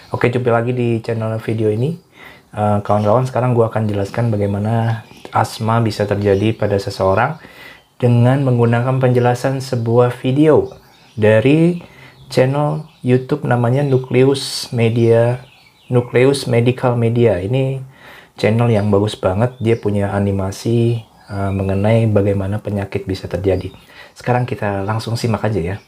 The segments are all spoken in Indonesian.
Oke, jumpa lagi di channel video ini. Kawan-kawan, sekarang gue akan jelaskan bagaimana asma bisa terjadi pada seseorang dengan menggunakan penjelasan sebuah video dari channel YouTube namanya Nucleus Medical Media. Ini channel yang bagus banget, dia punya animasi mengenai bagaimana penyakit bisa terjadi. Sekarang kita langsung simak aja ya.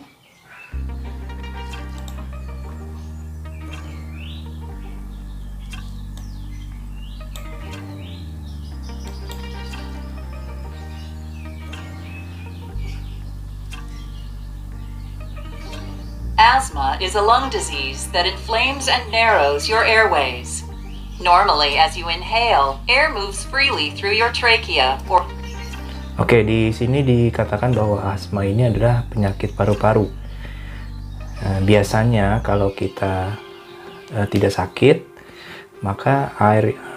Asthma is a lung disease that inflames and narrows your airways. Normally, as you inhale, air moves freely through your trachea or... Oke, di sini dikatakan bahwa asma ini adalah penyakit paru-paru. Biasanya kalau kita tidak sakit, maka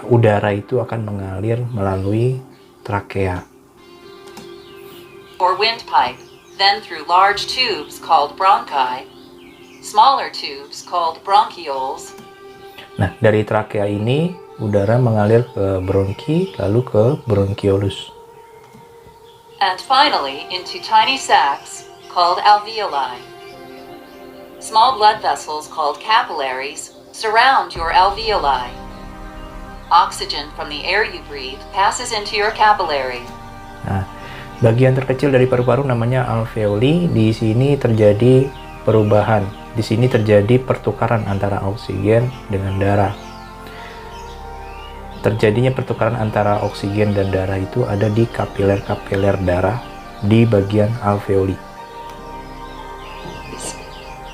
udara itu akan mengalir melalui trakea or windpipe, then through large tubes called bronchi, smaller tubes called bronchioles. Nah, dari trakea ini udara mengalir ke bronki lalu ke bronchiolus. And finally into tiny sacs called alveoli. Small blood vessels called capillaries surround your alveoli. Oxygen from the air you breathe passes into your capillary. Nah, bagian terkecil dari paru-paru namanya alveoli. Di sini terjadi perubahan. Di sini terjadi pertukaran antara oksigen dengan darah. Terjadinya pertukaran antara oksigen dan darah itu ada di kapiler-kapiler darah di bagian alveoli.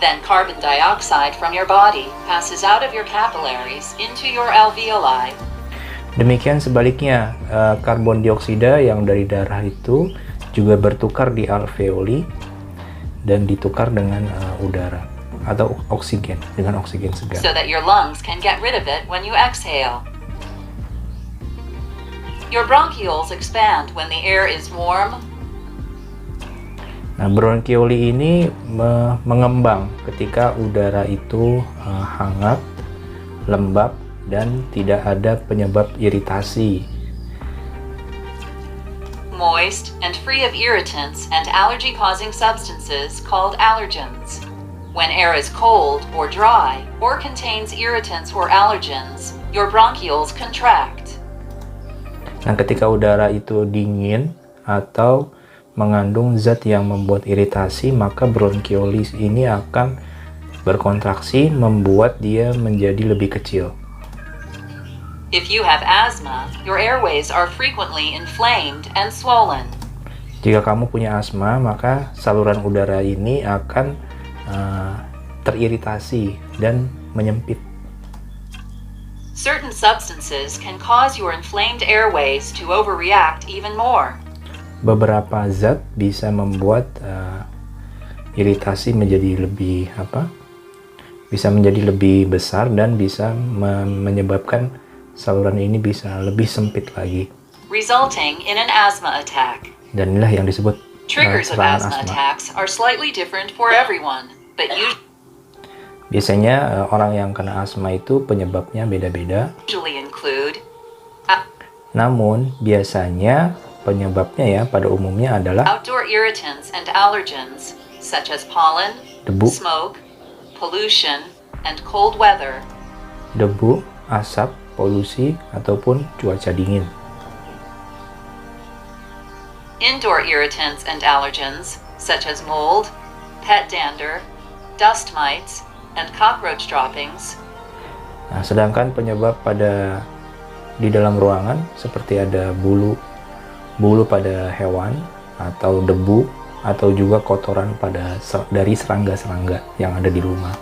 Then carbon dioxide from your body passes out of your capillaries into your alveoli. Demikian sebaliknya, karbon dioksida yang dari darah itu juga bertukar di alveoli dan ditukar dengan udara atau oksigen, dengan oksigen segar. So that your lungs can get rid of it when you exhale. Your bronchioles expand when the air is warm. Nah, bronchioli ini mengembang ketika udara itu hangat, lembab, dan tidak ada penyebab iritasi. Moist and free of irritants and allergy-causing substances called allergens. When air is cold or dry or contains irritants or allergens, your bronchioles contract. Nah, ketika udara itu dingin atau mengandung zat yang membuat iritasi, maka bronchiolis ini akan berkontraksi, membuat dia menjadi lebih kecil. If you have asthma, your airways are frequently inflamed and swollen. Jika kamu punya asma, maka saluran udara ini akan teriritasi dan menyempit. Certain substances can cause your inflamed airways to overreact even more. Beberapa zat bisa membuat iritasi menjadi lebih bisa menjadi lebih besar dan bisa menyebabkan saluran ini bisa lebih sempit lagi. Resulting in an asthma attack. Dan inilah yang disebut Triggers of asthma attacks are slightly different for everyone, but biasanya orang yang kena asma itu penyebabnya beda-beda. usually include Namun biasanya penyebabnya pada umumnya adalah outdoor irritants and allergens such as pollen, debu, smoke, pollution, and cold weather. Debu, asap, polusi, ataupun cuaca dingin. Indoor irritants and allergens such as mold, pet dander, dust mites, and cockroach droppings. Nah, sedangkan penyebab di dalam ruangan seperti ada bulu pada hewan atau debu atau juga kotoran dari serangga-serangga yang ada di rumah.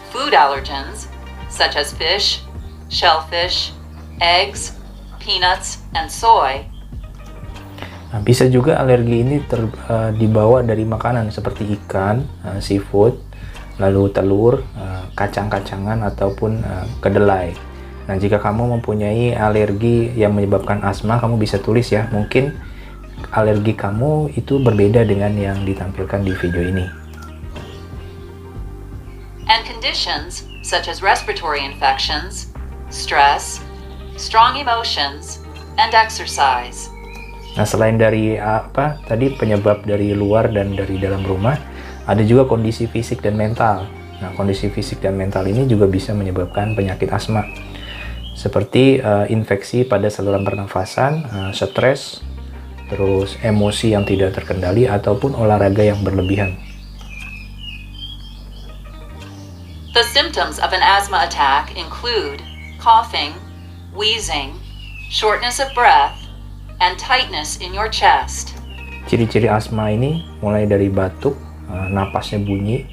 Food allergens such as fish, shellfish, eggs, peanuts, and soy. Nah, bisa juga alergi ini dibawa dari makanan seperti ikan, seafood, lalu telur, kacang-kacangan, ataupun kedelai. Nah, jika kamu mempunyai alergi yang menyebabkan asma, kamu bisa tulis ya. Mungkin alergi kamu itu berbeda dengan yang ditampilkan di video ini. and conditions such as respiratory infections, stress, strong emotions, and exercise. Nah, selain dari tadi penyebab dari luar dan dari dalam rumah, ada juga kondisi fisik dan mental. Nah, kondisi fisik dan mental ini juga bisa menyebabkan penyakit asma, seperti infeksi pada saluran pernafasan, stres, terus emosi yang tidak terkendali, ataupun olahraga yang berlebihan. The symptoms of an asthma attack include coughing, wheezing, shortness of breath, and tightness in your chest. Ciri-ciri asma ini mulai dari batuk, napasnya bunyi,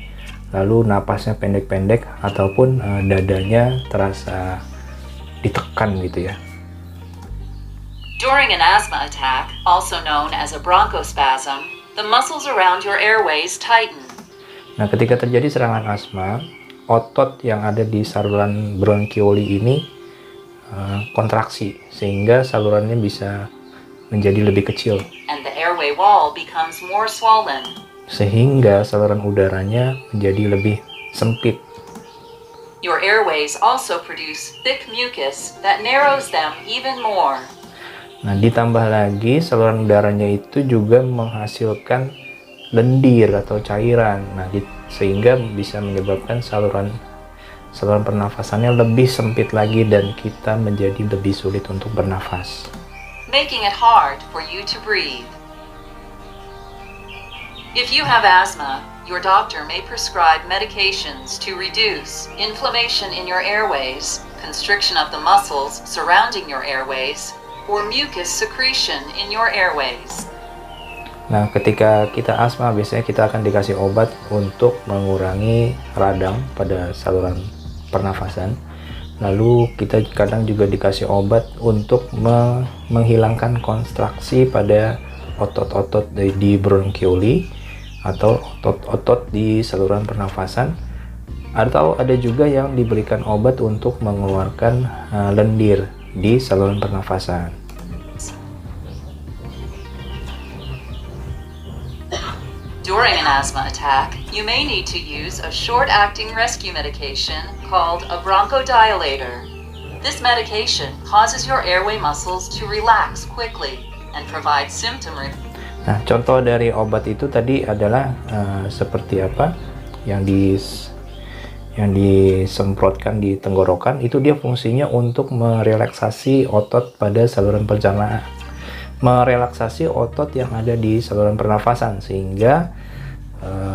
lalu napasnya pendek-pendek, ataupun dadanya terasa ditekan gitu ya. During an asthma attack, also known as a bronchospasm, the muscles around your airways tighten. Nah, ketika terjadi serangan asma, otot yang ada di saluran bronchioli ini kontraksi, sehingga salurannya bisa menjadi lebih kecil, And the airway wall becomes more swollen. sehingga saluran udaranya menjadi lebih sempit. Your airways also produce thick mucus that narrows them even more. Nah, ditambah lagi saluran udaranya itu juga menghasilkan lendir atau cairan. Nah, sehingga bisa menyebabkan saluran pernafasannya lebih sempit lagi dan kita menjadi lebih sulit untuk bernafas. Making it hard for you to breathe. If you have asthma, your doctor may prescribe medications to reduce inflammation in your airways, constriction of the muscles surrounding your airways, or mucus secretion in your airways. Nah, ketika kita asma, biasanya kita akan dikasih obat untuk mengurangi radang pada saluran pernafasan. Lalu kita kadang juga dikasih obat untuk menghilangkan kontraksi pada otot-otot di bronchioli atau otot-otot di saluran pernafasan. Atau ada juga yang diberikan obat untuk mengeluarkan lendir di saluran pernafasan. During an asthma attack, you may need to use a short-acting rescue medication called a bronchodilator. This medication causes your airway muscles to relax quickly and provides symptom relief. Nah, contoh dari obat itu tadi adalah seperti apa yang disemprotkan di tenggorokan. Itu dia fungsinya untuk merelaksasi otot pada saluran pencernaan, merelaksasi otot yang ada di saluran pernafasan, sehingga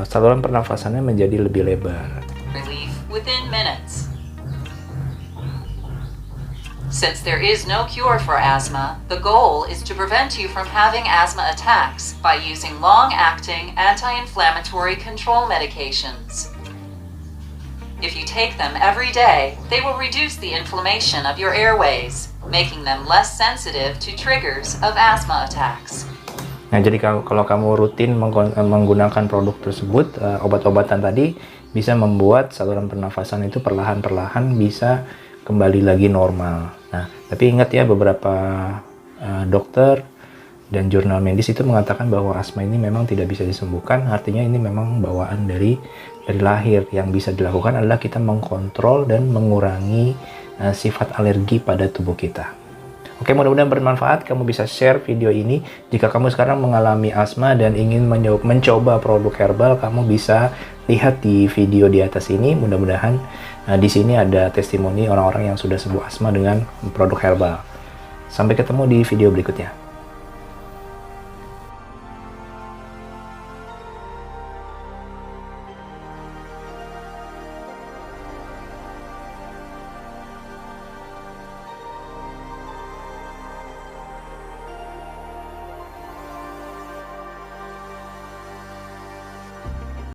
saluran pernafasannya menjadi lebih lebar. Relief within minutes. Since there is no cure for asthma, the goal is to prevent you from having asthma attacks by using long-acting anti-inflammatory control medications. If you take them every day, they will reduce the inflammation of your airways, making them less sensitive to triggers of asthma attacks. Nah, jadi kalau kamu rutin menggunakan produk tersebut, obat-obatan tadi bisa membuat saluran pernafasan itu perlahan-perlahan bisa kembali lagi normal. Nah, tapi ingat ya, beberapa dokter dan jurnal medis itu mengatakan bahwa asma ini memang tidak bisa disembuhkan. Artinya ini memang bawaan dari lahir. Yang bisa dilakukan adalah kita mengkontrol dan mengurangi sifat alergi pada tubuh kita. Oke, mudah-mudahan bermanfaat. Kamu bisa share video ini. Jika kamu sekarang mengalami asma dan ingin mencoba produk herbal, kamu bisa lihat di video di atas ini. Mudah-mudahan di sini ada testimoni orang-orang yang sudah sembuh asma dengan produk herbal. Sampai ketemu di video berikutnya.